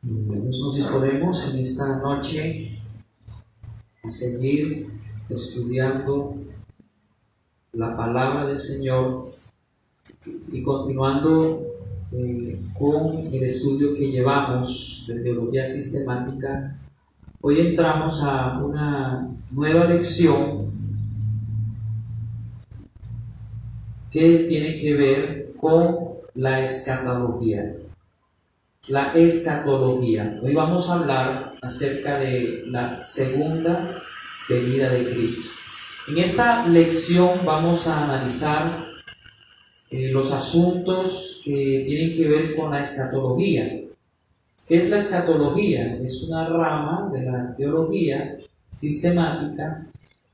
Nos disponemos en esta noche a seguir estudiando la palabra del Señor y continuando con el estudio que llevamos de teología sistemática. Hoy entramos a una nueva lección que tiene que ver con la escatología. La escatología. Hoy vamos a hablar acerca de la segunda venida de Cristo. En esta lección vamos a analizar los asuntos que tienen que ver con la escatología. ¿Qué es la escatología? Es una rama de la teología sistemática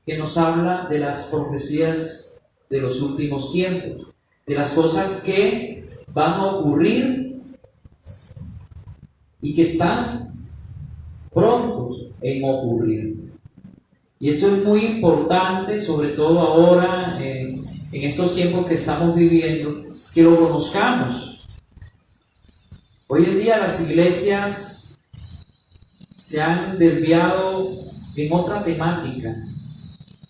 que nos habla de las profecías de los últimos tiempos, de las cosas que van a ocurrir y que están prontos en ocurrir. Y esto es muy importante, sobre todo ahora, en estos tiempos que estamos viviendo, que lo conozcamos. Hoy en día las iglesias se han desviado en otra temática,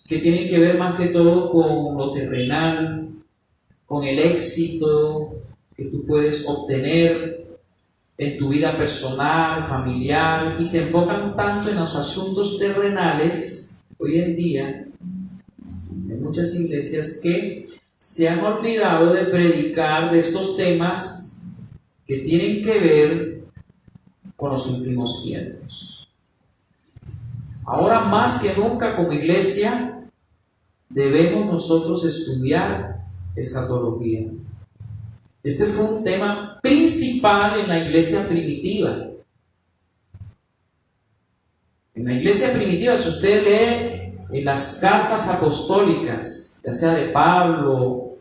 que tiene que ver más que todo con lo terrenal, con el éxito que tú puedes obtener en tu vida personal, familiar, y se enfocan tanto en los asuntos terrenales hoy en día en muchas iglesias que se han olvidado de predicar de estos temas que tienen que ver con los últimos tiempos. Ahora más que nunca como iglesia debemos nosotros estudiar escatología. Este fue un tema principal en la iglesia primitiva. En la iglesia primitiva, si usted lee en las cartas apostólicas, ya sea de Pablo,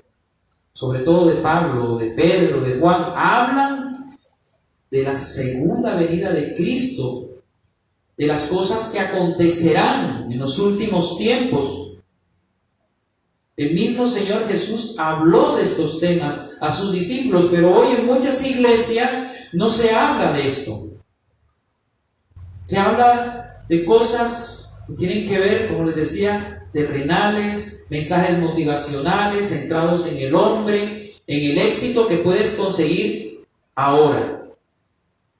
sobre todo de Pablo, de Pedro, de Juan, hablan de la segunda venida de Cristo, de las cosas que acontecerán en los últimos tiempos. El mismo Señor Jesús habló de estos temas a sus discípulos, pero hoy en muchas iglesias no se habla de esto. Se habla de cosas que tienen que ver, como les decía, terrenales, mensajes motivacionales, centrados en el hombre, en el éxito que puedes conseguir ahora.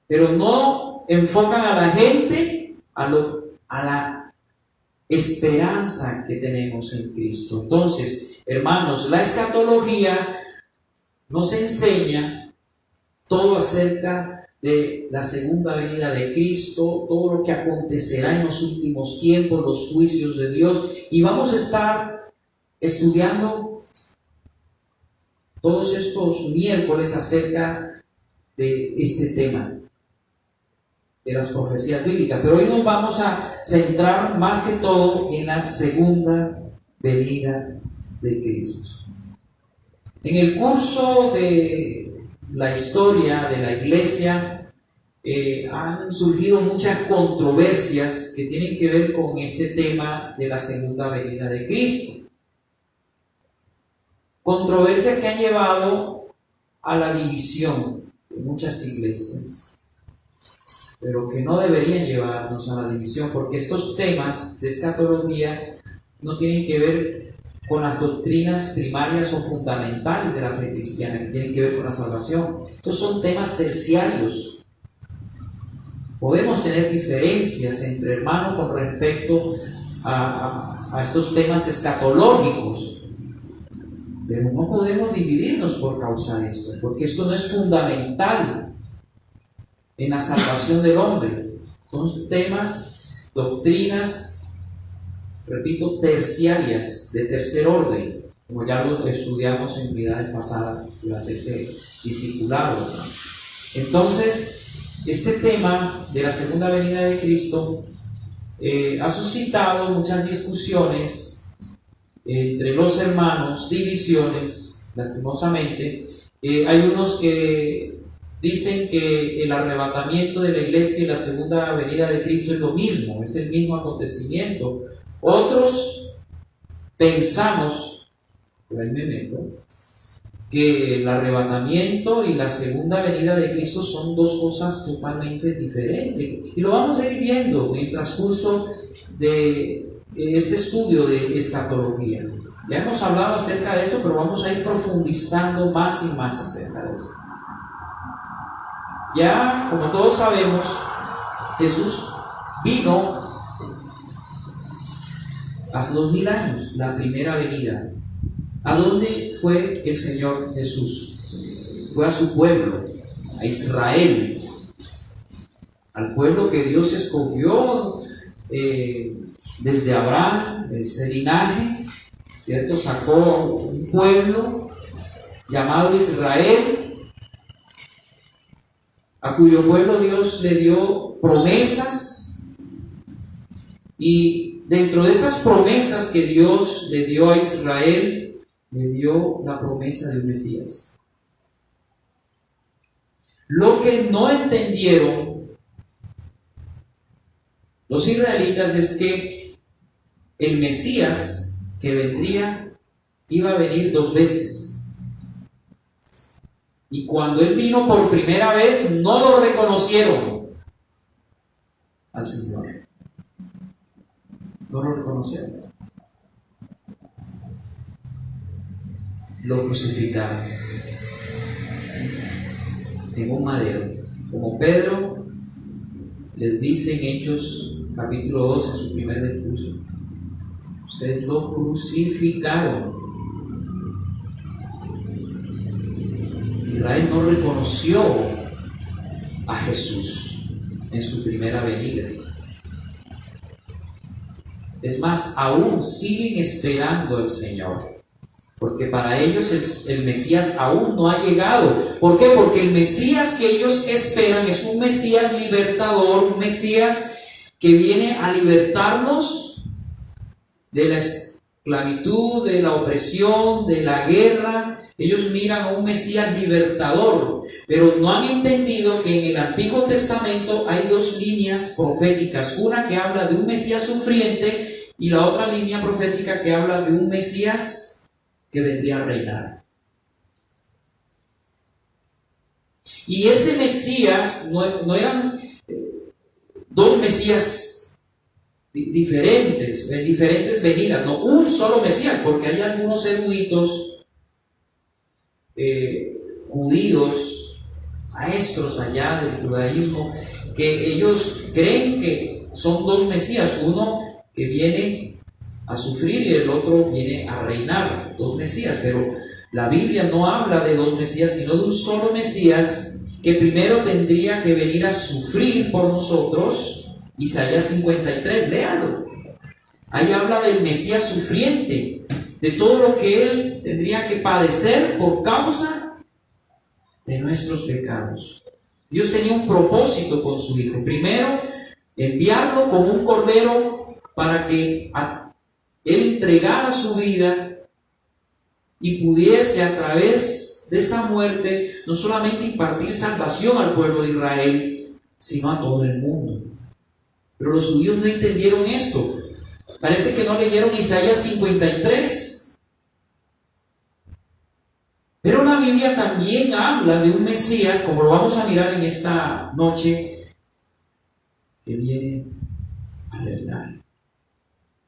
Pero no enfocan a la gente a la esperanza que tenemos en Cristo. Entonces, hermanos, la escatología nos enseña todo acerca de la segunda venida de Cristo, todo lo que acontecerá en los últimos tiempos, los juicios de Dios, y vamos a estar estudiando todos estos miércoles acerca de este tema de las profecías bíblicas, pero hoy nos vamos a centrar más que todo en la segunda venida de Cristo. En el curso de la historia de la iglesia han surgido muchas controversias que tienen que ver con este tema de la segunda venida de Cristo. Controversias que han llevado a la división de muchas iglesias, pero que no deberían llevarnos a la división, porque estos temas de escatología no tienen que ver con las doctrinas primarias o fundamentales de la fe cristiana, que tienen que ver con la salvación. Estos son temas terciarios. Podemos tener diferencias entre hermanos con respecto a estos temas escatológicos, pero no podemos dividirnos por causa de esto, porque esto no es fundamental en la salvación del hombre. Son temas, doctrinas, repito, terciarias, de tercer orden, como ya lo estudiamos en unidades pasadas durante este discipulado. Entonces, este tema de la segunda venida de Cristo ha suscitado muchas discusiones entre los hermanos, divisiones, lastimosamente. Hay unos que dicen que el arrebatamiento de la iglesia y la segunda venida de Cristo es lo mismo, es el mismo acontecimiento. Otros pensamos, por ahí me meto, que el arrebatamiento y la segunda venida de Cristo son dos cosas totalmente diferentes. Y lo vamos a ir viendo en el transcurso de este estudio de escatología. Ya hemos hablado acerca de esto, pero vamos a ir profundizando más y más acerca de eso. Ya, como todos sabemos, Jesús vino hace 2000 años, la primera venida. ¿A dónde fue el Señor Jesús? Fue a su pueblo, a Israel, al pueblo que Dios escogió desde Abraham, de ese linaje, ¿cierto? Sacó un pueblo llamado Israel, a cuyo pueblo Dios le dio promesas, y dentro de esas promesas que Dios le dio a Israel, le dio la promesa del Mesías. Lo que no entendieron los israelitas es que el Mesías que vendría iba a venir 2 veces. Y cuando Él vino por primera vez, no lo reconocieron al Señor. No lo reconocieron. Lo crucificaron en un madero. Como Pedro les dice en Hechos capítulo 2 en su primer discurso, ustedes lo crucificaron. Israel no reconoció a Jesús en su primera venida. Es más, aún siguen esperando al Señor, porque para ellos el Mesías aún no ha llegado. ¿Por qué? Porque el Mesías que ellos esperan es un Mesías libertador, un Mesías que viene a libertarnos de la esclavitud, de la opresión, de la guerra. Ellos miran a un Mesías libertador, pero no han entendido que en el Antiguo Testamento hay 2 líneas proféticas, una que habla de un Mesías sufriente y la otra línea profética que habla de un Mesías que vendría a reinar. Y ese Mesías no eran 2 Mesías diferentes, en diferentes venidas, no, un solo Mesías, porque hay algunos eruditos judíos, maestros allá del judaísmo, que ellos creen que son 2 Mesías, uno que viene a sufrir y el otro viene a reinar, 2 Mesías. Pero la Biblia no habla de 2 Mesías, sino de un solo Mesías que primero tendría que venir a sufrir por nosotros. Isaías 53, léalo. Ahí habla del Mesías sufriente, de todo lo que Él tendría que padecer por causa de nuestros pecados. Dios tenía un propósito con su Hijo. Primero, enviarlo como un cordero para que Él entregara su vida y pudiese a través de esa muerte no solamente impartir salvación al pueblo de Israel, sino a todo el mundo. Pero los judíos no entendieron esto. Parece que no leyeron Isaías 53. Pero la Biblia también habla de un Mesías, como lo vamos a mirar en esta noche, que viene a reinar.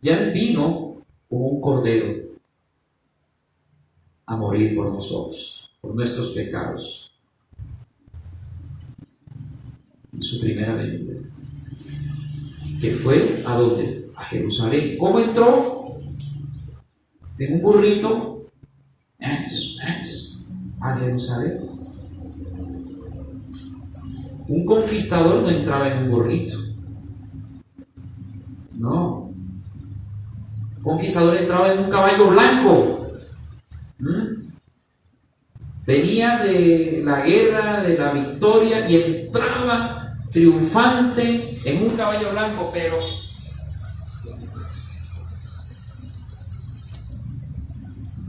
Ya Él vino como un cordero a morir por nosotros, por nuestros pecados, en su primera venida, que fue ¿a dónde? A Jerusalén. ¿Cómo entró? En un burrito a Jerusalén. Un conquistador no entraba en un burrito, no. Un conquistador entraba en un caballo blanco. Venía de la guerra, de la victoria, y entraba triunfante en un caballo blanco.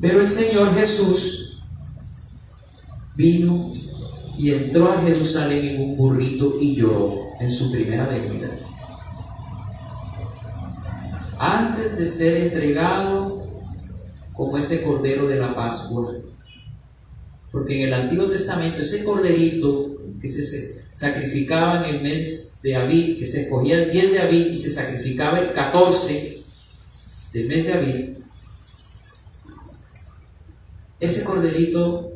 Pero el Señor Jesús vino y entró a Jerusalén en un burrito y lloró en su primera venida. Antes de ser entregado como ese cordero de la Pascua, Porque en el Antiguo Testamento ese corderito que se sacrificaba en el mes de Abib, que se escogía el 10 de Abib y se sacrificaba el 14 del mes de Abib, ese corderito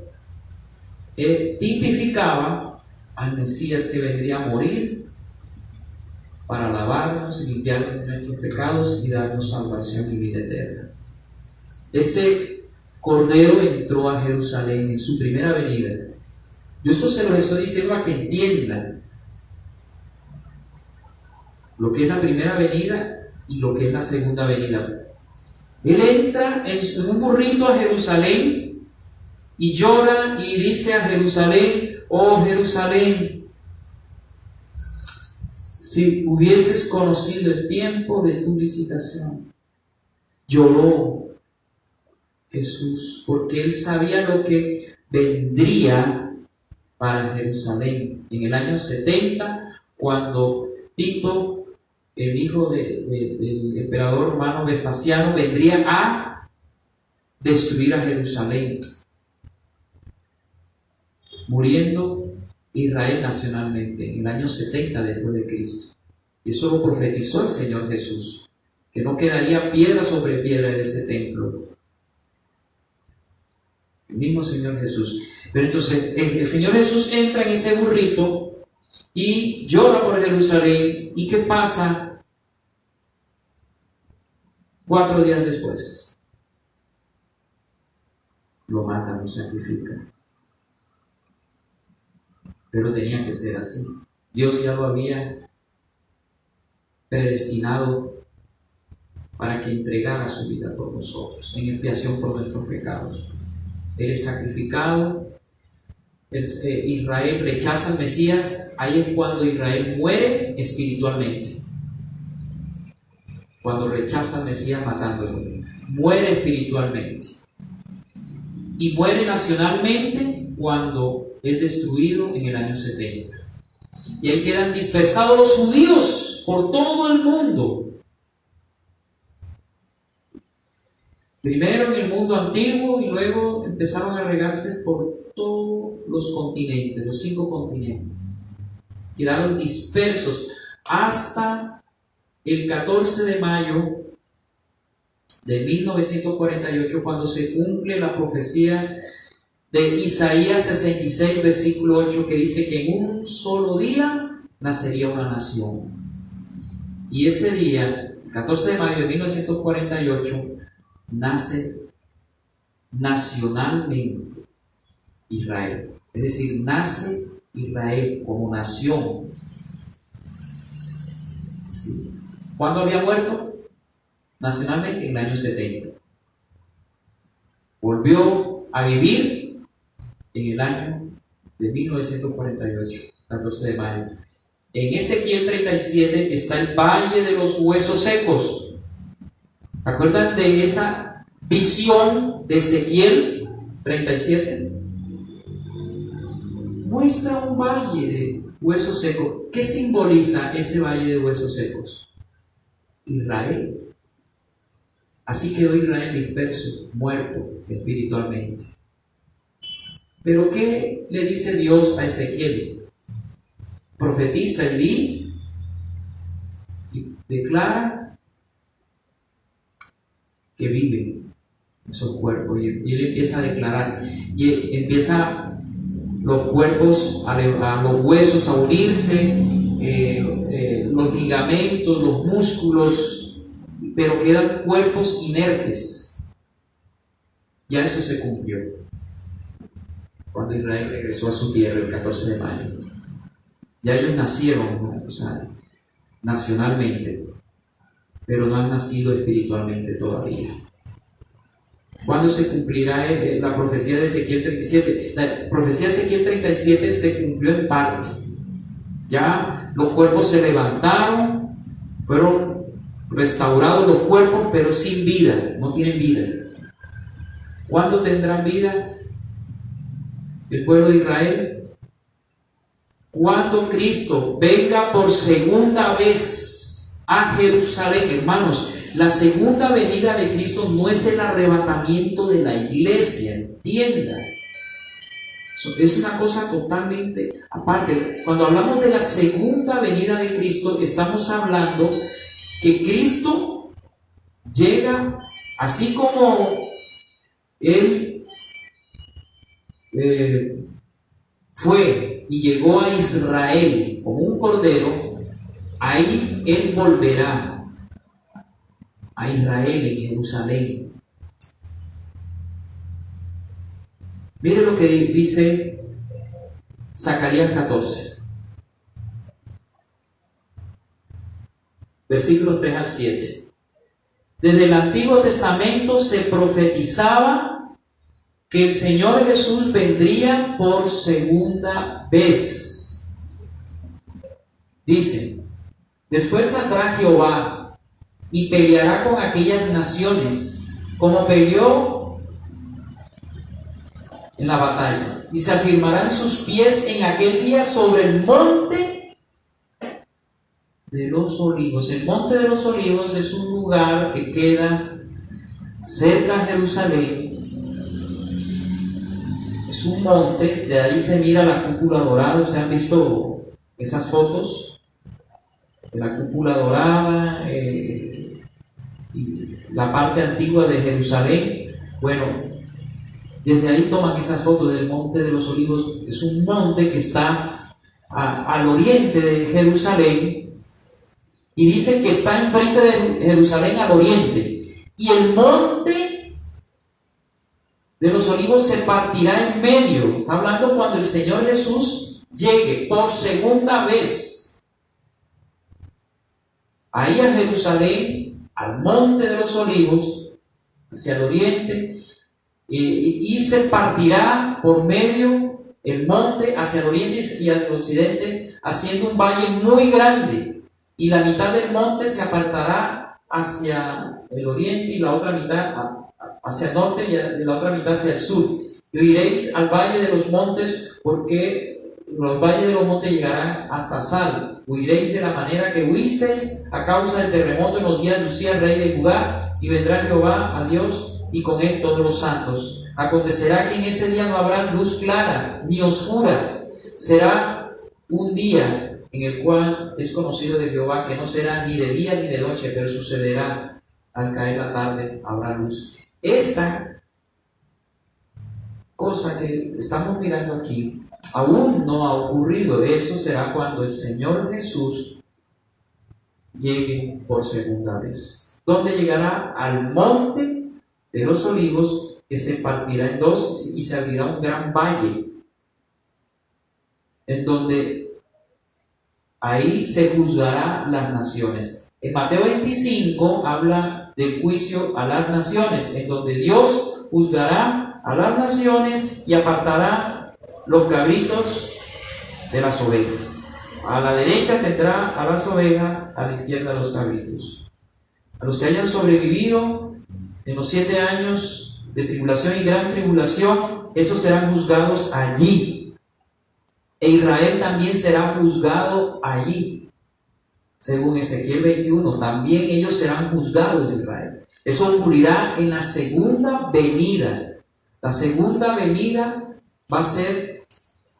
tipificaba al Mesías que vendría a morir para lavarnos y limpiarnos de nuestros pecados y darnos salvación y vida eterna. Ese Cordero entró a Jerusalén en su primera venida. Yo esto se lo estoy diciendo para que entiendan lo que es la primera venida y lo que es la segunda venida. Él entra en un burrito a Jerusalén y llora y dice a Jerusalén: oh Jerusalén, si hubieses conocido el tiempo de tu visitación. Lloró Jesús porque él sabía lo que vendría para Jerusalén en el año 70, cuando Tito, el hijo del emperador romano Vespasiano, vendría a destruir a Jerusalén, muriendo Israel nacionalmente en el año 70 después de Cristo. Y eso lo profetizó el Señor Jesús, que no quedaría piedra sobre piedra en ese templo. El mismo Señor Jesús. Pero entonces el Señor Jesús entra en ese burrito y llora por Jerusalén. ¿Y qué pasa 4 días después? Lo matan, lo sacrifican. Pero tenía que ser así. Dios ya lo había predestinado para que entregara su vida por nosotros, en expiación por nuestros pecados. Él es sacrificado. Israel rechaza al Mesías. Ahí es cuando Israel muere espiritualmente. Cuando rechaza al Mesías matándolo, muere espiritualmente. Y muere nacionalmente cuando es destruido en el año 70. Y ahí quedan dispersados los judíos por todo el mundo. Primero en el mundo antiguo y luego empezaron a regarse por todos los continentes, los 5 continentes. Quedaron dispersos hasta el 14 de mayo de 1948, cuando se cumple la profecía de Isaías 66, versículo 8, que dice que en un solo día nacería una nación. Y ese día, el 14 de mayo de 1948, nace nacionalmente Israel. Es decir, nace Israel como nación. ¿Sí? ¿Cuándo había muerto? Nacionalmente en el año 70. Volvió a vivir en el año de 1948, 14 de mayo. En Ezequiel 37 está el valle de los huesos secos. ¿Se acuerdan de esa visión de Ezequiel 37? Muestra un valle de huesos secos. ¿Qué simboliza ese valle de huesos secos? Israel. Así quedó Israel disperso, muerto espiritualmente. Pero ¿qué le dice Dios a Ezequiel? Profetiza y declara que viven esos cuerpos. Y él empieza a declarar, y empieza los cuerpos, a los huesos a unirse, los ligamentos, los músculos, pero quedan cuerpos inertes. Ya eso se cumplió cuando Israel regresó a su tierra el 14 de mayo. Ya ellos nacieron, o sea, nacionalmente, pero no han nacido espiritualmente todavía. ¿Cuándo se cumplirá la profecía de Ezequiel 37? La profecía de Ezequiel 37 se cumplió en parte. Ya los cuerpos se levantaron, fueron restaurados los cuerpos, pero sin vida, no tienen vida. ¿Cuándo tendrán vida el pueblo de Israel? Cuando Cristo venga por segunda vez a Jerusalén. Hermanos, la segunda venida de Cristo no es el arrebatamiento de la iglesia, entienda. Es una cosa totalmente aparte. Cuando hablamos de la segunda venida de Cristo, estamos hablando que Cristo llega, así como Él fue y llegó a Israel como un cordero, ahí Él volverá a Israel en Jerusalén. Mire lo que dice Zacarías 14, versículos 3 al 7. Desde el Antiguo Testamento se profetizaba que el Señor Jesús vendría por segunda vez. Dice: después saldrá Jehová y peleará con aquellas naciones, como peleó en la batalla, y se afirmarán sus pies en aquel día sobre el monte de los Olivos. El monte de los Olivos es un lugar que queda cerca de Jerusalén. Es un monte, de ahí se mira la cúpula dorada. ¿Se han visto esas fotos de la cúpula dorada y la parte antigua de Jerusalén? Bueno, desde ahí toman esas fotos del monte de los Olivos. Es un monte que está al oriente de Jerusalén, y dice que está enfrente de Jerusalén al oriente, y el monte de los Olivos se partirá en medio. Está hablando cuando el Señor Jesús llegue por segunda vez ahí a Jerusalén, al monte de los Olivos, hacia el oriente, y se partirá por medio el monte hacia el oriente y hacia el occidente, haciendo un valle muy grande, y la mitad del monte se apartará hacia el oriente y la otra mitad hacia el norte, y la otra mitad hacia el sur. Y iréis al valle de los montes, porque los valles de los montes llegarán hasta Sal. Huiréis de la manera que huisteis a causa del terremoto en los días de Usías, rey de Judá, y vendrá Jehová a Dios y con él todos los santos. Acontecerá que en ese día no habrá luz clara ni oscura. Será un día en el cual es conocido de Jehová, que no será ni de día ni de noche, pero sucederá al caer la tarde, habrá luz. Esta cosa que estamos mirando aquí aún no ha ocurrido. Eso será cuando el Señor Jesús llegue por segunda vez. ¿Dónde llegará? Al monte de los Olivos, que se partirá en dos y se abrirá un gran valle, en donde ahí se juzgará las naciones. En Mateo 25 habla del juicio a las naciones, en donde Dios juzgará a las naciones y apartará los cabritos de las ovejas. A la derecha tendrá a las ovejas, a la izquierda a los cabritos. A los que hayan sobrevivido en los 7 años de tribulación y gran tribulación, esos serán juzgados allí. E Israel también será juzgado allí. Según Ezequiel 21, también ellos serán juzgados de Israel. Eso ocurrirá en la segunda venida. La segunda venida va a ser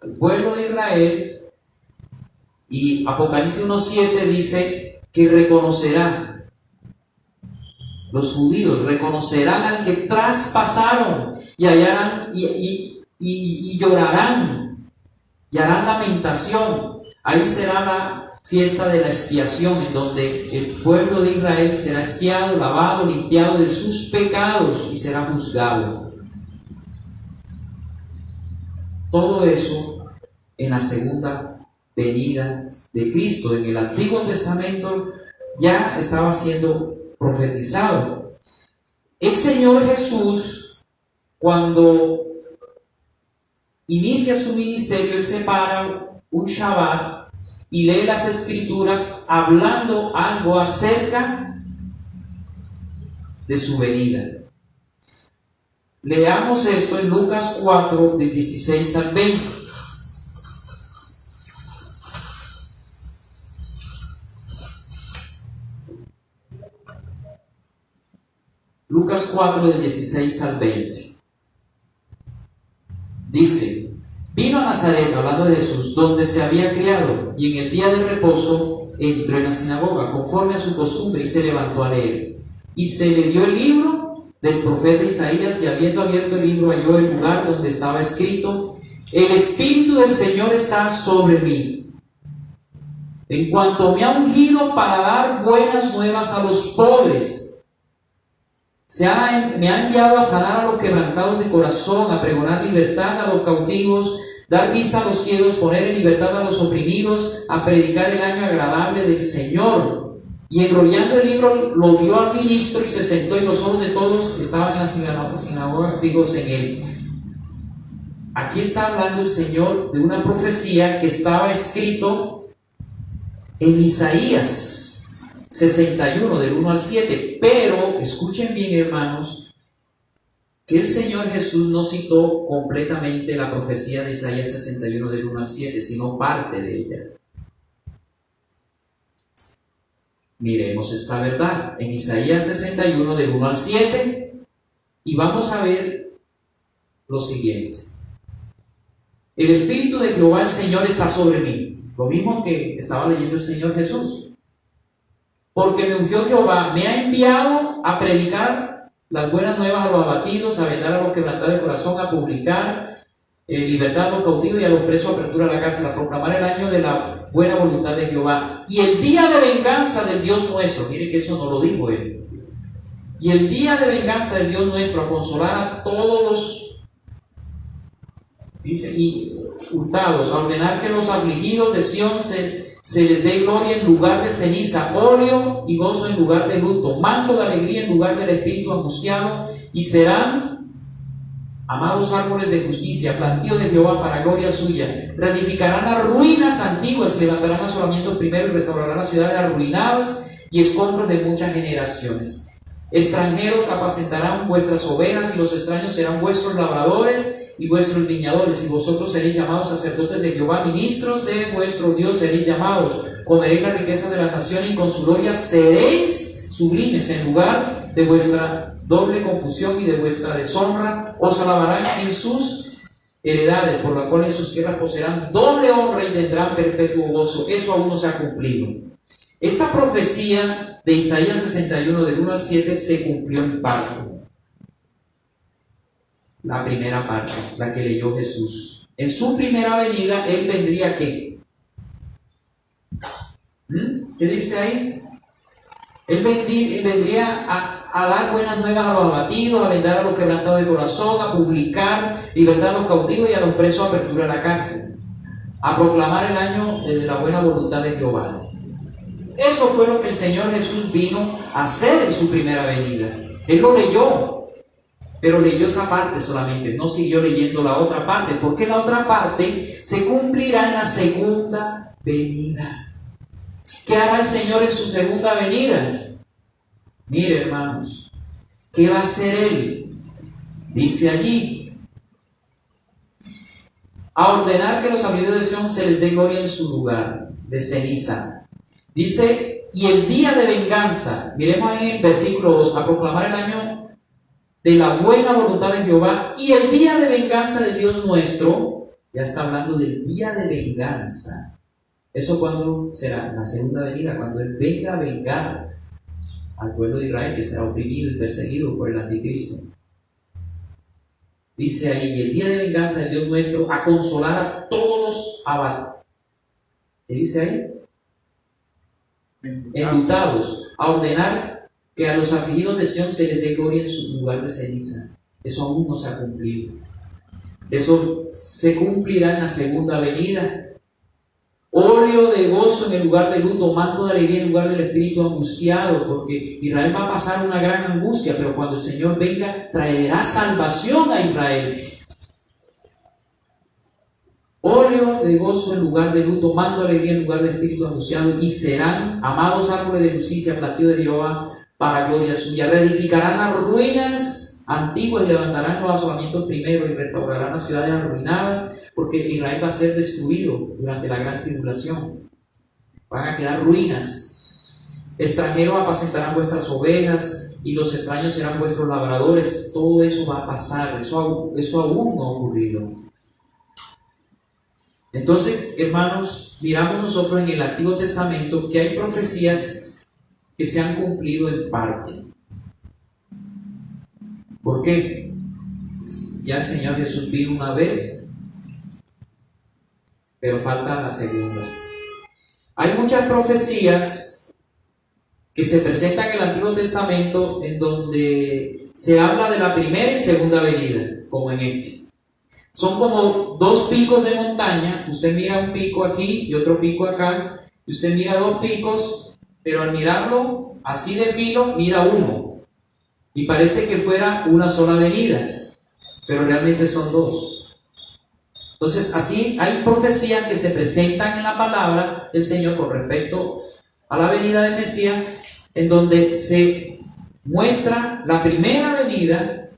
el pueblo de Israel, y Apocalipsis 1:7 dice que reconocerá. Los judíos reconocerán al que traspasaron, y hallarán y llorarán y harán lamentación. Ahí será la fiesta de la expiación, en donde el pueblo de Israel será expiado, lavado, limpiado de sus pecados y será juzgado. Todo eso en la segunda venida de Cristo. En el Antiguo Testamento ya estaba siendo profetizado. El Señor Jesús, cuando inicia su ministerio, Él se para un Shabbat y lee las Escrituras hablando algo acerca de su venida. Leamos esto en Lucas 4, del 16 al 20. Lucas 4, del 16 al 20. Dice: hablando de Jesús, donde se había criado, y en el día del reposo entró en la sinagoga, conforme a su costumbre, y se levantó a leer. Y se le dio el libro del profeta Isaías, y habiendo abierto el libro, halló el lugar donde estaba escrito: el Espíritu del Señor está sobre mí, en cuanto me ha ungido para dar buenas nuevas a los pobres. Me ha enviado a sanar a los quebrantados de corazón, a pregonar libertad a los cautivos, dar vista a los ciegos, poner en libertad a los oprimidos, a predicar el año agradable del Señor. Y enrollando el libro lo dio al ministro y se sentó, y los ojos de todos estaban en la sinagoga fijos en él. Aquí está hablando el Señor de una profecía que estaba escrito en Isaías 61, del 1 al 7. Pero, escuchen bien, hermanos, que el Señor Jesús no citó completamente la profecía de Isaías 61, del 1 al 7, sino parte de ella. Miremos esta verdad en Isaías 61, del 1 al 7, y vamos a ver lo siguiente. El Espíritu de Jehová el Señor está sobre mí, lo mismo que estaba leyendo el Señor Jesús. Porque me ungió Jehová, me ha enviado a predicar las buenas nuevas a los abatidos, a vendar a los quebrantados de corazón, a publicar libertad a los cautivos y a los presos, apertura a la cárcel, a proclamar el año de la buena voluntad de Jehová y el día de venganza del Dios nuestro. Miren que eso no lo dijo él. Y el día de venganza del Dios nuestro, a consolar a todos los, dice, y hurtados, a ordenar que los afligidos de Sión se les dé gloria en lugar de ceniza, óleo y gozo en lugar de luto, manto de alegría en lugar del espíritu angustiado, y serán amados árboles de justicia, plantío de Jehová para gloria suya. Reedificarán las ruinas antiguas, levantarán asolamientos primero y restaurarán las ciudades arruinadas y escombros de muchas generaciones. Extranjeros apacentarán vuestras ovejas, y los extraños serán vuestros labradores y vuestros viñadores, y vosotros seréis llamados sacerdotes de Jehová, ministros de vuestro Dios seréis llamados. Comeréis la riqueza de la nación, y con su gloria seréis sublimes. En lugar de vuestra doble confusión y de vuestra deshonra, os alabarán en sus heredades, por la cual en sus tierras poseerán doble honra y tendrán perpetuo gozo. Eso aún no se ha cumplido. Esta profecía de Isaías 61, del 1 al 7, se cumplió en parte. La primera parte, la que leyó Jesús. En su primera venida, Él vendría, ¿qué? ¿Qué dice ahí? Él vendría a dar buenas nuevas a los abatidos, a vendar a los quebrantados de corazón, a publicar libertad a los cautivos y a los presos, apertura a la cárcel, a proclamar el año de la buena voluntad de Jehová. Eso fue lo que el Señor Jesús vino a hacer en su primera venida. Él lo leyó, pero leyó esa parte solamente, no siguió leyendo la otra parte, porque la otra parte se cumplirá en la segunda venida. ¿Qué hará el Señor en su segunda venida? Mire, hermanos, ¿qué va a hacer Él? Dice allí: a ordenar que los afligidos de Sión se les dé gloria en su lugar de ceniza. Dice, y el día de venganza, miremos ahí en el versículo 2, a proclamar el año de la buena voluntad de Jehová y el día de venganza de Dios nuestro. Ya está hablando del día de venganza. ¿Eso cuándo será? La segunda venida, cuando Él venga a vengar al pueblo de Israel, que será oprimido y perseguido por el anticristo. Dice ahí, y el día de venganza de Dios nuestro, a consolar a todos los abatidos. ¿Qué dice ahí? Enlutados, a ordenar que a los afligidos de Sión se les dé gloria en su lugar de ceniza. Eso aún no se ha cumplido. Eso se cumplirá en la segunda venida. Óleo de gozo en el lugar de luto, manto de alegría en lugar del espíritu angustiado, porque Israel va a pasar una gran angustia, pero cuando el Señor venga, traerá salvación a Israel. Óleo de gozo en lugar de luto, manto de alegría en lugar del espíritu angustiado, y serán amados árboles de justicia, plantío de Jehová para gloria suya. Reedificarán las ruinas antiguas y levantarán los asolamientos primero y restaurarán las ciudades arruinadas, porque Israel va a ser destruido durante la gran tribulación. Van a quedar ruinas. Extranjeros apacentarán vuestras ovejas y los extraños serán vuestros labradores. Todo eso va a pasar. Eso aún no ha ocurrido. Entonces, hermanos, miramos nosotros en el Antiguo Testamento que hay profecías que se han cumplido en parte. ¿Por qué? Ya el Señor Jesús vino una vez, pero falta la segunda. Hay muchas profecías que se presentan en el Antiguo Testamento en donde se habla de la primera y segunda venida, como en este. Son como dos picos de montaña. Usted mira un pico aquí y otro pico acá, y usted mira dos picos, pero al mirarlo así de fino, mira uno, y parece que fuera una sola venida, pero realmente son dos. Entonces, así hay profecías que se presentan en la palabra del Señor con respecto a la venida del Mesías, en donde se muestra la primera venida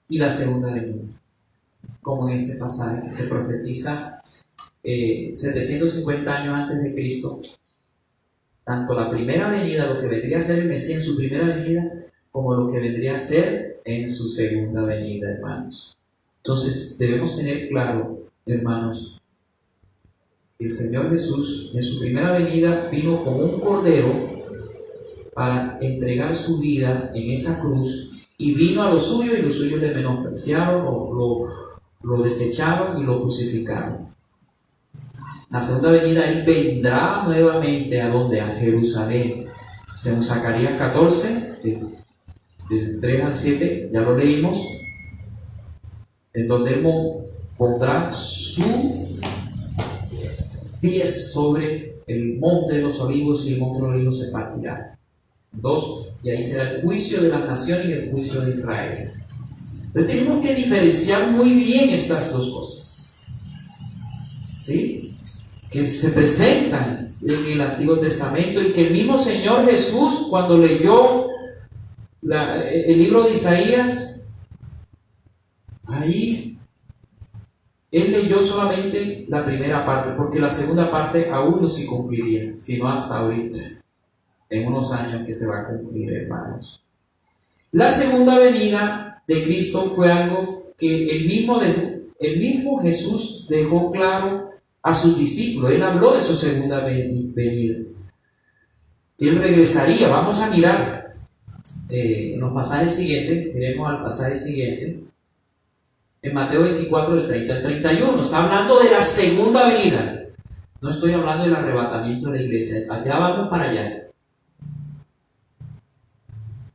y la segunda venida, como en este pasaje que se profetiza 750 años antes de Cristo, tanto la primera venida, lo que vendría a ser el Mesías en su primera venida, como lo que vendría a ser en su segunda venida, hermanos. Entonces debemos tener claro, hermanos, que el Señor Jesús en su primera venida vino como un cordero para entregar su vida en esa cruz, y vino a los suyos y los suyos le menospreciaron, lo desecharon y lo crucificaron. La segunda venida Él vendrá nuevamente ¿a dónde? A Jerusalén. Según Zacarías 14, del 3 al 7, ya lo leímos, en donde Él pondrá su pies sobre el monte de los olivos, y el monte de los olivos se partirá. Dos, y ahí será el juicio de las naciones y el juicio de Israel. Pero tenemos que diferenciar muy bien estas dos cosas, ¿sí? Que se presentan en el Antiguo Testamento, y que el mismo Señor Jesús, cuando leyó el libro de Isaías, ahí Él leyó solamente la primera parte, porque la segunda parte aún no se cumpliría, sino hasta ahorita, en unos años que se va a cumplir, hermanos. La segunda venida de Cristo fue algo que el mismo Jesús dejó claro a sus discípulos. Él habló de su segunda venida, que Él regresaría. Vamos a mirar en los pasajes siguientes, miremos al pasaje siguiente, en Mateo 24, del 30 al 31. Está hablando de la segunda venida. No estoy hablando del arrebatamiento de la iglesia. Allá vamos para allá.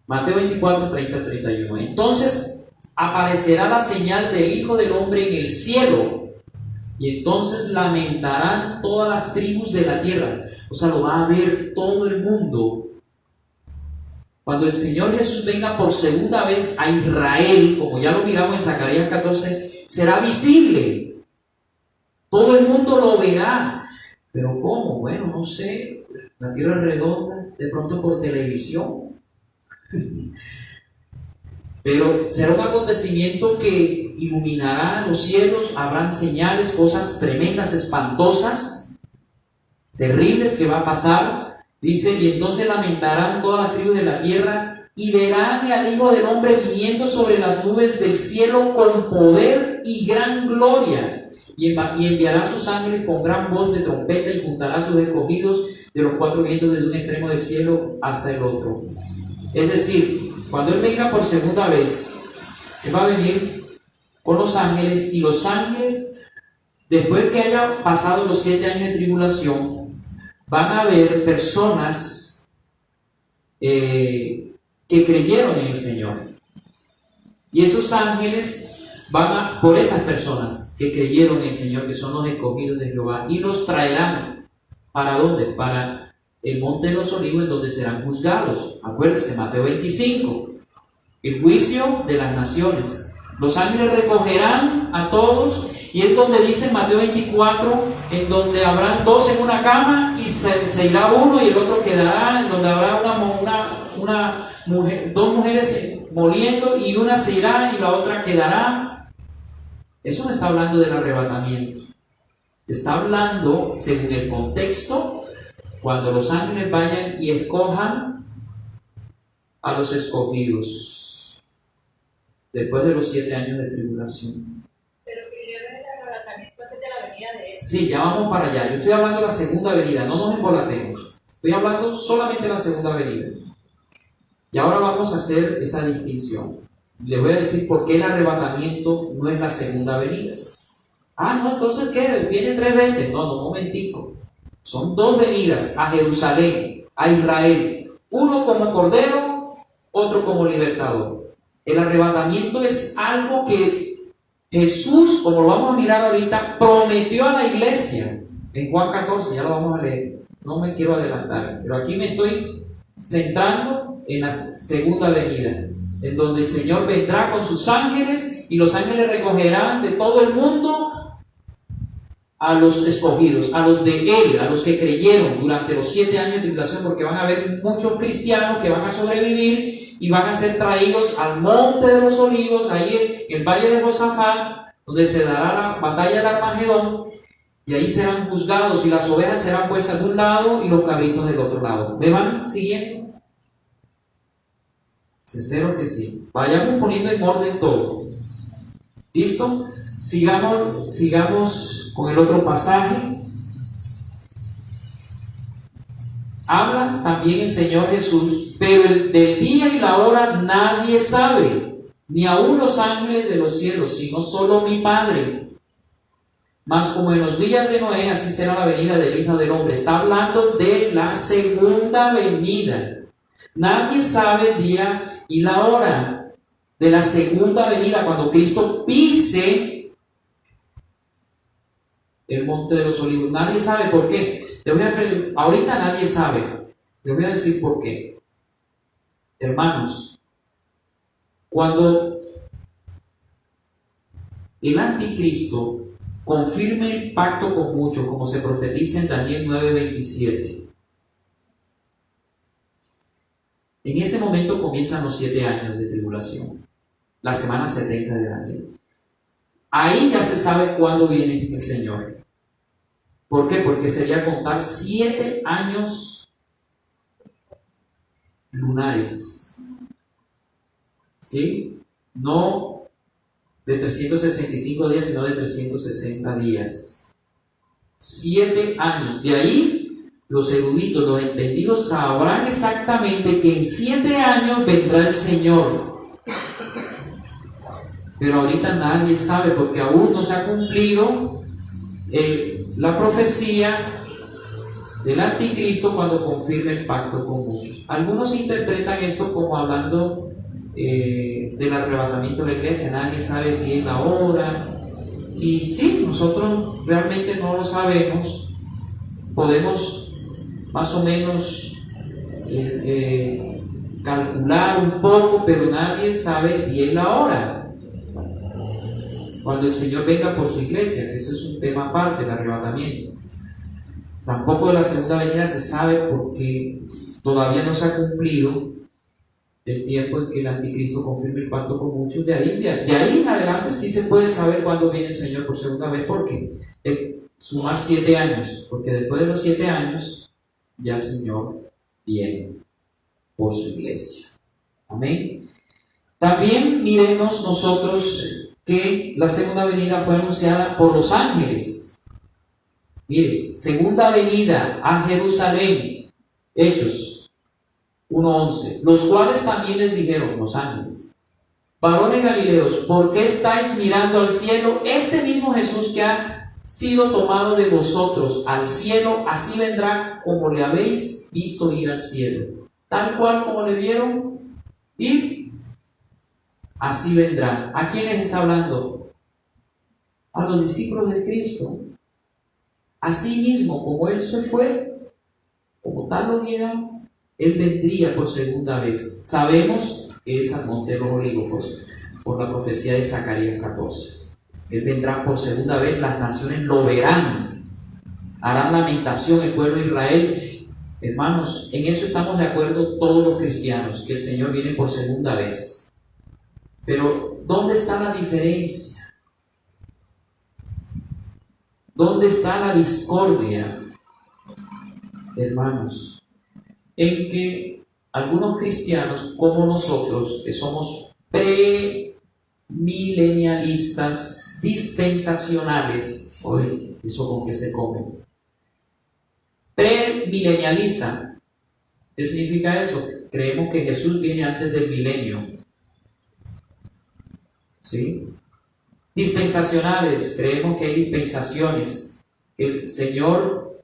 Mateo 24, 30 al 31. Entonces aparecerá la señal del Hijo del Hombre en el cielo, y entonces lamentarán todas las tribus de la tierra. O sea, lo va a ver todo el mundo. Cuando el Señor Jesús venga por segunda vez a Israel, como ya lo miramos en Zacarías 14, será visible. Todo el mundo lo verá. ¿Pero cómo? Bueno, no sé. La tierra es redonda, de pronto por televisión. Pero será un acontecimiento que iluminará los cielos. Habrán señales, cosas tremendas, espantosas, terribles que va a pasar. Dice, y entonces lamentarán todas las tribus de la tierra, y verán al Hijo del Hombre viniendo sobre las nubes del cielo con poder y gran gloria, y enviará a sus ángeles con gran voz de trompeta, y juntará a sus escogidos de los cuatro vientos desde un extremo del cielo hasta el otro. Es decir, cuando Él venga por segunda vez, Él va a venir con los ángeles, y los ángeles, después que haya pasado los 7 años de tribulación, van a haber personas que creyeron en el Señor. Y esos ángeles van por esas personas que creyeron en el Señor, que son los escogidos de Jehová, y los traerán. ¿Para dónde? Para el monte de los olivos, en donde serán juzgados. Acuérdense, Mateo 25, el juicio de las naciones. Los ángeles recogerán a todos, y es donde dice en Mateo 24, en donde habrán dos en una cama, y se irá uno y el otro quedará, en donde habrá una mujer, dos mujeres moliendo, y una se irá y la otra quedará. Eso no está hablando del arrebatamiento. Está hablando, según el contexto, cuando los ángeles vayan y escojan a los escogidos después de los 7 años de tribulación. Pero primero el arrebatamiento antes de la venida Sí, ya vamos para allá. Yo estoy hablando de la segunda venida, no nos embolatemos. Estoy hablando solamente de la segunda venida. Y ahora vamos a hacer esa distinción. Le voy a decir por qué el arrebatamiento no es la segunda venida. Ah, no, entonces ¿qué? ¿Viene 3 veces? No, un momentico. Son 2 venidas a Jerusalén, a Israel. Uno como cordero, otro como libertador. El arrebatamiento es algo que Jesús, como lo vamos a mirar ahorita, prometió a la iglesia. En Juan 14, ya lo vamos a leer. No me quiero adelantar, pero aquí me estoy centrando en la segunda venida, en donde el Señor vendrá con sus ángeles y los ángeles recogerán de todo el mundo a los escogidos, a los de Él, a los que creyeron durante los 7 años de tribulación, porque van a haber muchos cristianos que van a sobrevivir y van a ser traídos al monte de los olivos, ahí en el valle de Josafat, donde se dará la batalla del Armagedón, y ahí serán juzgados y las ovejas serán puestas de un lado y los cabritos del otro lado. ¿Me van siguiendo? Espero que sí. Vayamos poniendo en orden todo. ¿Listo? Sigamos con el otro pasaje. Habla también el Señor Jesús, pero del día y la hora nadie sabe, ni aun los ángeles de los cielos, sino solo mi Padre. Mas como en los días de Noé, así será la venida del Hijo del Hombre. Está hablando de la segunda venida. Nadie sabe el día y la hora de la segunda venida, cuando Cristo pise el monte de los olivos. Nadie sabe por qué. Ahorita nadie sabe. Les voy a decir por qué. Hermanos, cuando el anticristo confirme el pacto con muchos, como se profetiza en Daniel 9:27, en ese momento comienzan los 7 años de tribulación, la semana 70 de Daniel. Ahí ya se sabe cuándo viene el Señor. ¿Por qué? Porque sería contar 7 años lunares, ¿sí? No de 365 días, sino de 360 días. 7 años. De ahí, los eruditos, los entendidos sabrán exactamente que en 7 años vendrá el Señor. Pero ahorita nadie sabe, porque aún no se ha cumplido la profecía del anticristo cuando confirme el pacto con muchos. Algunos interpretan esto como hablando del arrebatamiento de la iglesia. Nadie sabe el día y la hora, y sí, nosotros realmente no lo sabemos. Podemos más o menos calcular un poco, pero nadie sabe el día y la hora cuando el Señor venga por su iglesia, que eso es un tema aparte, el arrebatamiento. Tampoco de la segunda venida se sabe, porque todavía no se ha cumplido el tiempo en que el anticristo confirme el pacto con muchos. De ahí en adelante sí se puede saber cuándo viene el Señor por segunda vez, porque sumar 7 años, porque después de los 7 años ya el Señor viene por su iglesia. Amén. También miremos nosotros que la segunda venida fue anunciada por los ángeles. Mire, segunda venida a Jerusalén, Hechos 1:11, los cuales también les dijeron, los ángeles: varones galileos, ¿por qué estáis mirando al cielo? Este mismo Jesús que ha sido tomado de vosotros al cielo, así vendrá como le habéis visto ir al cielo. Tal cual como le vieron ir, así vendrá. ¿A quiénes está hablando? A los discípulos de Cristo. Así mismo, como Él se fue, como tal lo vieron, Él vendría por segunda vez. Sabemos que es al monte de los olivos, por la profecía de Zacarías 14. Él vendrá por segunda vez, las naciones lo verán, harán lamentación el pueblo de Israel. Hermanos, en eso estamos de acuerdo todos los cristianos, que el Señor viene por segunda vez. Pero ¿dónde está la diferencia? ¿Dónde está la discordia, hermanos? En que algunos cristianos, como nosotros, que somos premilenialistas, dispensacionales, Hoy, ¿eso con qué se come? Premilenialista. ¿Qué significa eso? Creemos que Jesús viene antes del milenio. ¿Sí? Dispensacionales. Creemos que hay dispensaciones. El Señor,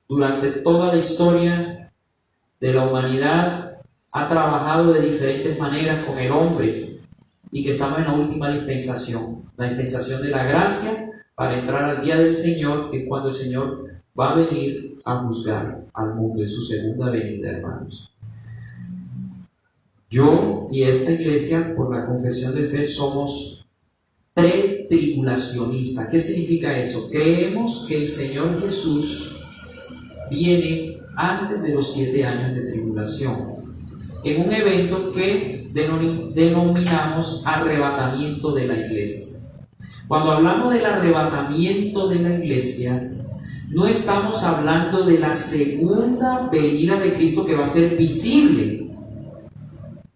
durante toda la historia de la humanidad, ha trabajado de diferentes maneras con el hombre y que estamos en la última dispensación, la dispensación de la gracia para entrar al día del Señor, que es cuando el Señor va a venir a juzgar al mundo en su segunda venida, hermanos. Yo y esta iglesia, por la confesión de fe, somos pretribulacionistas. ¿Qué significa eso? Creemos que el Señor Jesús viene antes de los 7 años de tribulación, en un evento que denominamos arrebatamiento de la iglesia. Cuando hablamos del arrebatamiento de la iglesia, no estamos hablando de la segunda venida de Cristo que va a ser visible,